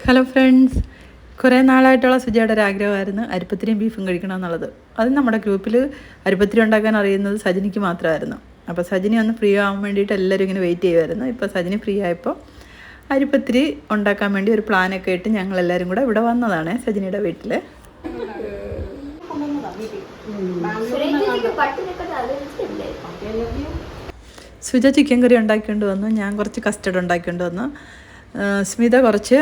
Hello friends, കുറേ നാളായിട്ടുള്ള സുജയുടെ ഒരു ആഗ്രഹമായിരുന്നു അരിപ്പത്തിരിയും ബീഫും കഴിക്കണമെന്നുള്ളത്. അത് നമ്മുടെ ഗ്രൂപ്പിൽ അരിപ്പത്തിരി ഉണ്ടാക്കാൻ അറിയുന്നത് സജിനിക്ക് മാത്രമായിരുന്നു. അപ്പോൾ സജിനി ഒന്ന് ഫ്രീ ആവാൻ വേണ്ടിയിട്ട് എല്ലാവരും ഇങ്ങനെ വെയിറ്റ് ചെയ്യുമായിരുന്നു. ഇപ്പോൾ സജിനി ഫ്രീ ആയപ്പോൾ അരിപ്പത്തിരി ഉണ്ടാക്കാൻ വേണ്ടി ഒരു പ്ലാനൊക്കെ ഇട്ട് ഞങ്ങളെല്ലാവരും കൂടെ ഇവിടെ വന്നതാണ് സജിനിയുടെ വീട്ടിൽ. സുജ ചിക്കൻ കറി ഉണ്ടാക്കിക്കൊണ്ട് വന്നു, ഞാൻ കുറച്ച് കസ്റ്റർഡ് ഉണ്ടാക്കിക്കൊണ്ട് വന്നു, സ്മിത കുറച്ച്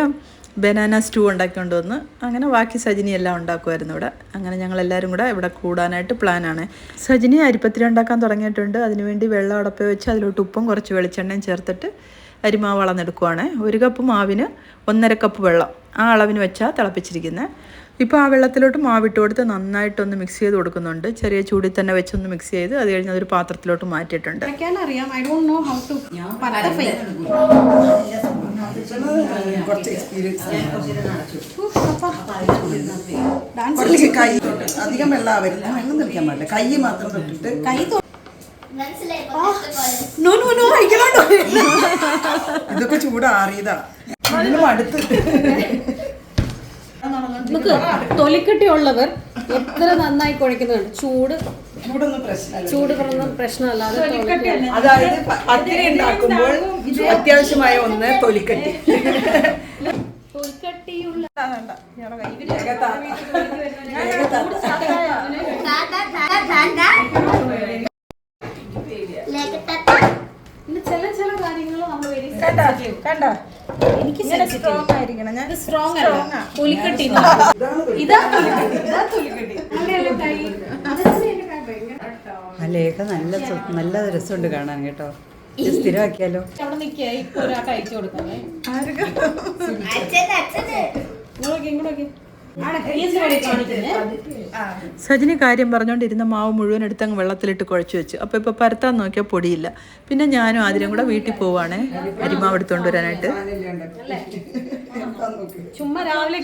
ബനാന സ്റ്റൂ ഉണ്ടാക്കിക്കൊണ്ട് വന്ന്. അങ്ങനെ ബാക്കി സജിനി എല്ലാം ഉണ്ടാക്കുമായിരുന്നു ഇവിടെ. അങ്ങനെ ഞങ്ങളെല്ലാവരും കൂടെ ഇവിടെ കൂടാനായിട്ട് പ്ലാനാണ്. സജിനി അരിപ്പത്തിരി ഉണ്ടാക്കാൻ തുടങ്ങിയിട്ടുണ്ട്. അതിനുവേണ്ടി വെള്ളം അടപ്പ് വെച്ച് അതിലോട്ട് ഉപ്പും കുറച്ച് വെളിച്ചെണ്ണയും ചേർത്തിട്ട് അരിമാവ് അളന്നെടുക്കുവാണ്. 1 കപ്പ് മാവിന് 1.5 കപ്പ് വെള്ളം, ആ അളവിന് വെച്ചാൽ തിളപ്പിച്ചിരിക്കുന്നത്. ഇപ്പോൾ ആ വെള്ളത്തിലോട്ട് മാവിട്ട് കൊടുത്ത് നന്നായിട്ടൊന്ന് മിക്സ് ചെയ്ത് കൊടുക്കുന്നുണ്ട്. ചെറിയ ചൂടിൽ തന്നെ വെച്ചൊന്ന് മിക്സ് ചെയ്ത് അത് കഴിഞ്ഞ് അതൊരു പാത്രത്തിലോട്ട് മാറ്റിയിട്ടുണ്ട്. അധികം വെള്ളം ആവരുത്, വെള്ളം നിൽക്കാൻ പാടില്ല, കൈ മാത്രം തൊട്ടിട്ട് ഇതൊക്കെ ചൂടാറിയതാ. അടുത്ത് നമുക്ക് തൊലിക്കട്ടിയുള്ളവർ എത്ര നന്നായി കുഴക്കുന്നുണ്ട്. ചൂട് പ്രശ്നമല്ലാതെ അതായത് പത്തിരി ഉണ്ടാക്കുമ്പോൾ അത്യാവശ്യമായ ഒന്ന് തൊലിക്കട്ടി. ചില കാര്യങ്ങൾ നമ്മൾ കണ്ടോ, എനിക്ക് സ്ട്രോങ് ആയിരിക്കണം. ഞാൻ സ്ട്രോങ് അല്ല, തൊലിക്കട്ടി അല്ലേക്ക നല്ല രസമുണ്ട് കാണാൻ കേട്ടോ. സ്ഥിരമാക്കിയാലോ. അവിടെ നിൽക്കുക. ഇപ്പൊ ഒരാൾക്ക് അയച്ചു കൊടുക്കാമേ. സജിനി കാര്യം പറഞ്ഞുകൊണ്ടിരുന്ന മാവ് മുഴുവൻ എടുത്തങ്ങ് വെള്ളത്തിലിട്ട് കുഴച്ച് വെച്ചു. അപ്പോൾ ഇപ്പോൾ പരത്താൻ നോക്കിയാൽ പൊടിയില്ല. പിന്നെ ഞാനും ആദ്യം കൂടെ വീട്ടിൽ പോവാണ് അരിമാവ് എടുത്തുകൊണ്ട് വരാനായിട്ട്. ചുമ്മാ രാവിലെ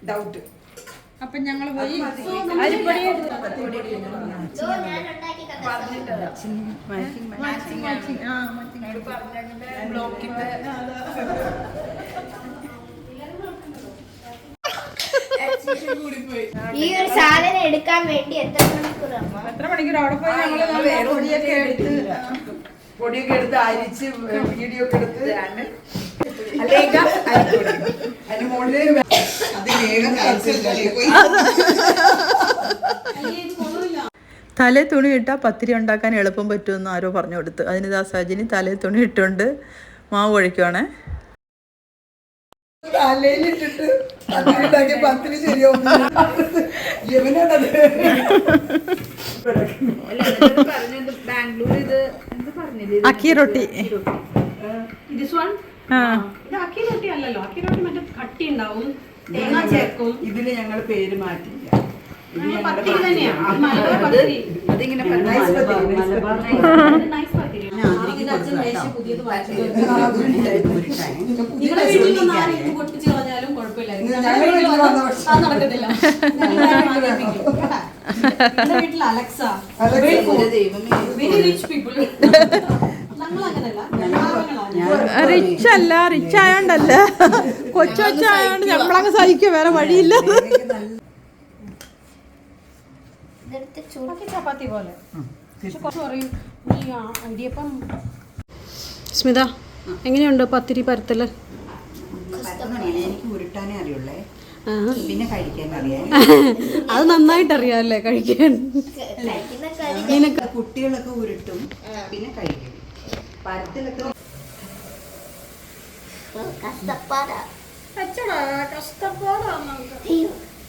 ഡൗട്ട്. അപ്പം ഞങ്ങൾ പോയി ഈ ഒരു സാധനം എടുക്കാൻ വേണ്ടി എത്ര മണിക്കൂർ അവിടെ പോയി പൊടിയൊക്കെ എടുത്ത് അരിച്ച് വീഡിയോ ഒക്കെ എടുത്ത് അതിന് മുകളിൽ തലേ തുണി ഇട്ടാൽ പത്തിരി ഉണ്ടാക്കാൻ എളുപ്പം പറ്റുമെന്ന് ആരോ പറഞ്ഞു കൊടുത്ത്. അതിനിതാ സജിനി തലേ തുണി ഇട്ടുകൊണ്ട് മാവ് കുഴയ്ക്കുവാണേ. തലയിലിട്ടിട്ട് പത്തിരി ശരിയാവും. അക്കി റൊട്ടി. ഇതിന് ഞങ്ങൾ പേര് മാറ്റില്ല. റിച്ച് അല്ല, റിച്ച് ആയോണ്ടല്ല, കൊച്ചായോണ്ട് നമ്മളങ്ങ് സഹിക്കുക, വേറെ വഴിയില്ല. ചപ്പാത്തി പോലെ. സ്മിത, എങ്ങനെയുണ്ട് പത്തിരി പരത്തല്? എനിക്ക് ഉരുട്ടാനേ അറിയുള്ളേ, പിന്നെ കഴിക്കാൻ അറിയാം. അത് നന്നായിട്ട് അറിയാമല്ലേ കഴിക്കാൻ. കുട്ടികളൊക്കെ ഉരുട്ടും, പിന്നെ കഴിക്കും. പരത്തിലൊക്കെ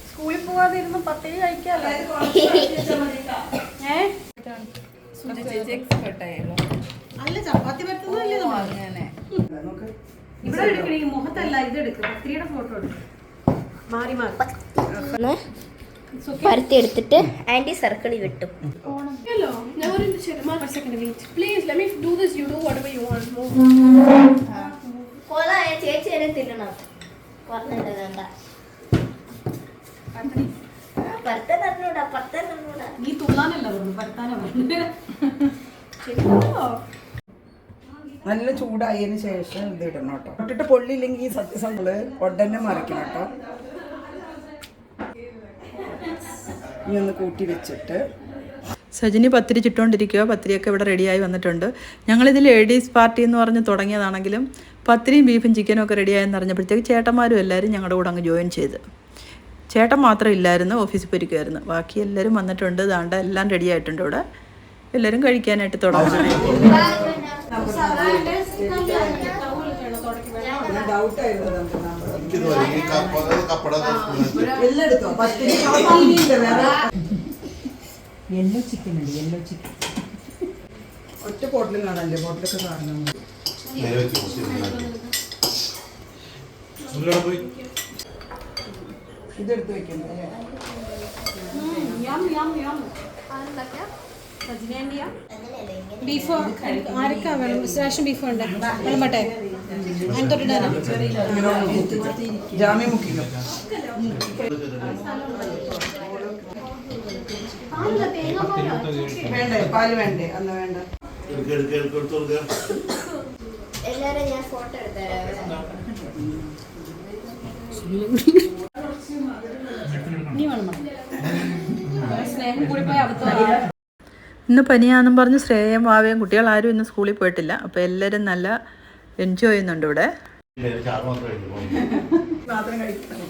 സ്കൂളിൽ പോകാതിരുന്ന് പത്തിരി കഴിക്കാല്ലോ. അല്ല, ചപ്പാത്തി പറ്റുന്നല്ലേ ഇവിടെ എടുക്കണേ. മുഖത്തല്ല, ഇതെടുക്കും. പത്തിരിയുടെ ഫോട്ടോ എടുക്കും. മാറി മാറി പരത്തി എടുത്തിട്ട് ആന്റി സർക്കിളിൽ വെട്ടും. ചേച്ചി വരെ തിന്നണം. പറഞ്ഞിട്ട് വേണ്ട. നീ തുള്ളാനല്ല പറഞ്ഞു, പരത്താനാ പറഞ്ഞു. നല്ല ചൂടായതിന് ശേഷം ഇത് ഇടണം കേട്ടോ. ഇട്ടിട്ട് പൊള്ളിയില്ലെങ്കിൽ ഈ സത്യസന്ധകള് ഉടനെ മറിക്കണം കേട്ടോ. ഇനി ഒന്ന് കൂട്ടി വെച്ചിട്ട് സജിനി പത്തിരി ചുട്ടുകൊണ്ടിരിക്കുക. പത്തിരിയൊക്കെ ഇവിടെ റെഡിയായി വന്നിട്ടുണ്ട്. ഞങ്ങളിതിൽ ലേഡീസ് പാർട്ടി എന്ന് പറഞ്ഞ് തുടങ്ങിയതാണെങ്കിലും പത്തിരിയും ബീഫും ചിക്കനും ഒക്കെ റെഡിയായെന്ന് അറിഞ്ഞപ്പോഴത്തേക്ക് ചേട്ടന്മാരും എല്ലാവരും ഞങ്ങളുടെ കൂടെ അങ്ങ് ജോയിൻ ചെയ്ത്. ചേട്ടൻ മാത്രം ഇല്ലായിരുന്നു, ഓഫീസിൽ പോയിരിക്കുമായിരുന്നു. ബാക്കി എല്ലാവരും വന്നിട്ടുണ്ട്. ദാണ്ട എല്ലാം റെഡി ആയിട്ടുണ്ട്. ഇവിടെ എല്ലാവരും കഴിക്കാനായിട്ട് തുടങ്ങണം. യെല്ലോ ചിക്കൻ ഉണ്ട്, യെല്ലോ ചിക്കൻ. ഒറ്റ ബോട്ടിലും കാണാല്ലേ, ബോട്ടിലൊക്കെ കാണണം. ഇതെടുത്ത് വെക്കണം. ബീഫോ ആരൊക്കെ വേണം? റേഷൻ ബീഫോ ഉണ്ട്, വിളമ്പട്ടെ? അതിന് തൊട്ടിടാനോ? ജാമ്യം മുക്കിക്കോ. വേണ്ടേ പാല് വേണ്ടേ? അന്ന് വേണ്ട. എല്ലാരും ഞാൻ ഫോട്ടോ എടുത്തരാം. ഇന്ന് പനിയാണെന്നും പറഞ്ഞ് ശ്രേയം വാവയും കുട്ടികളാരും ഇന്ന് സ്കൂളിൽ പോയിട്ടില്ല. അപ്പോൾ എല്ലാവരും നല്ല എൻജോയ് ചെയ്യുന്നുണ്ട് ഇവിടെ. മാത്രം കഴിക്കണം.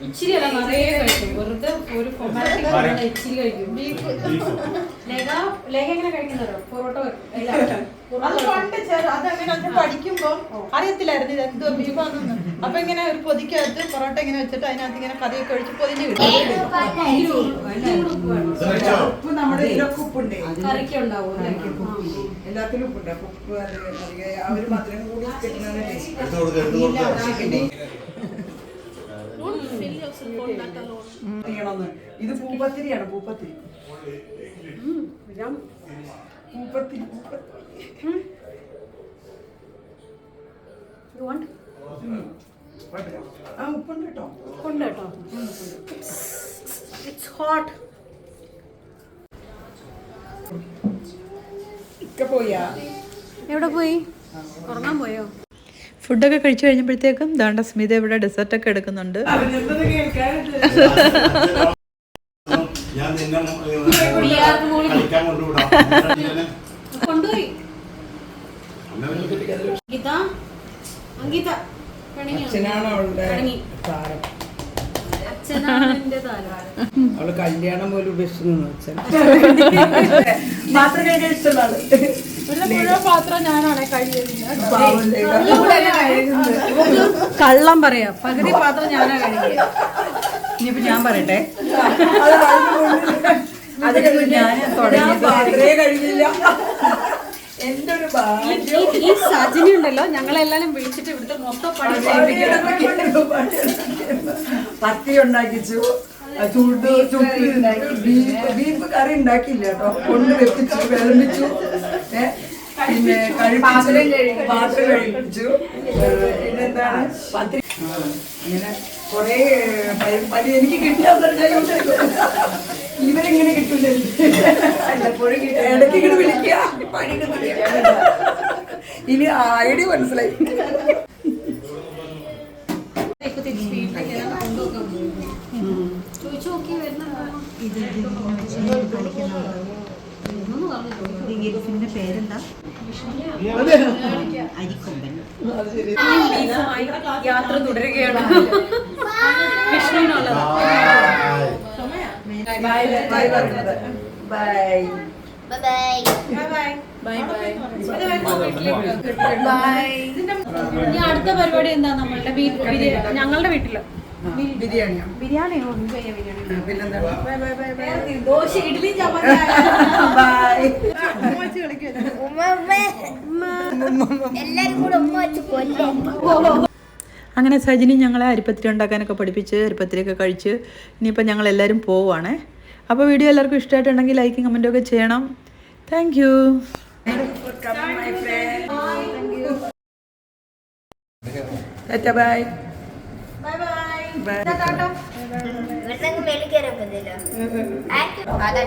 ഇച്ചിരി അല്ല, നിറയെ കഴിക്കും. വെറുതെ ഒരു ഫോർമാലിറ്റി ഇച്ചിരി കഴിക്കും. ലേഖ എങ്ങനെ കഴിക്കുന്നതോ? പൊറോട്ട പഠിക്കുമ്പോ അറിയത്തില്ലായിരുന്നു ഇത് എന്തോ ബീഫാണെന്ന്. അപ്പൊ ഇങ്ങനെ ഒരു പൊതിക്കകത്ത് പൊറോട്ട ഇങ്ങനെ വെച്ചിട്ട് അതിനകത്ത് ഇങ്ങനെ കറിയൊക്കെ ഒഴിച്ച് പൊതിഞ്ഞ് കിട്ടും. ഉപ്പ് നമ്മുടെ ഇതിലൊക്കെ ഉപ്പുണ്ടേ, കറിക്ക് ഉണ്ടാവും. എല്ലാത്തിലും ഉപ്പുണ്ട്. ഉപ്പ് അവര് മാത്രം കൂടി കിട്ടുന്നതിന് ഇത് പൂപ്പത്തിരിയാണ്. പൂപ്പത്തിരി പൂപ്പത്തിരി ആ ഉപ്പുണ്ട് കേട്ടോ. ഉണ്ട് കേട്ടോ. It's hot. ഇക്ക പോയാ? എവിടെ പോയി? ഉറങ്ങാൻ പോയോ? ഫുഡൊക്കെ കഴിച്ചു കഴിഞ്ഞപ്പോഴത്തേക്കും ദാണ്ട സ്മിത ഇവിടെ ഡെസേർട്ടൊക്കെ എടുക്കുന്നുണ്ട്. കൊണ്ടുപോയി. അച്ഛനാണ് അവളുടെ താരം. അവള് കല്യാണം പോലും ഉപേക്ഷിച്ചു നിന്നു. അച്ഛൻ മാത്രം കഴിക്കാൻ ഇഷ്ടമാണ്. കള്ളം പറയാ, പകുതി പാത്രം ഞാനാ കഴിക്കുക. ഇനിയിപ്പോ ഞാൻ പറയട്ടെ, കഴിയില്ല. എന്റെ ഒരു ഈ സജിനി ഉണ്ടല്ലോ, ഞങ്ങളെല്ലാരും വിളിച്ചിട്ട് ഇവിടുത്തെ മൊത്തം പണി പത്തി ഉണ്ടാക്കിച്ചു, ബീഫ് കറി ഉണ്ടാക്കിയില്ല കേട്ടോ. കൊണ്ട് വെപ്പിച്ചു, വിളമ്പിച്ചു, പിന്നെ പാത്രം കഴിപ്പിച്ചു. പിന്നെന്താണ് പത്തി ഇങ്ങനെ കൊറേ പനി എനിക്ക് കിട്ടിയാൽ ഇവരെങ്ങനെ കിട്ടൂല. ഇടയ്ക്ക് ഇങ്ങനെ വിളിക്കുക, പണി ഇനി ഐഡിയ മനസ്സിലായി. പേരെന്താ? അരിക്കൊമ്പൻ. യാത്ര തുടരുകയാണ്. വിഷ്ണുവിനുള്ളത്. ഇനി അടുത്ത പരിപാടി എന്താ? നമ്മളുടെ ഞങ്ങളുടെ വീട്ടില് ബിരിയാണിയോ? ദോശ, ഇഡ്ഡലി, ചപ്പാത്തി. എല്ലാരും കൂടെ ഉമ്മ വെച്ച് കൊല്ലും. അങ്ങനെ സജിനി ഞങ്ങളെ അരിപ്പത്തിരി ഉണ്ടാക്കാനൊക്കെ പഠിപ്പിച്ച് അരിപ്പത്തിരിയൊക്കെ കഴിച്ച് ഇനിയിപ്പോൾ ഞങ്ങൾ എല്ലാവരും പോവുകയാണേ. അപ്പോൾ വീഡിയോ എല്ലാവർക്കും ഇഷ്ടമായിട്ടുണ്ടെങ്കിൽ ലൈക്കും കമൻറ്റും ഒക്കെ ചെയ്യണം. Thank you. Bye. Bye bye. ഇവിടുന്ന് മേളിൽ കയറാൻ പറ്റില്ല അതാ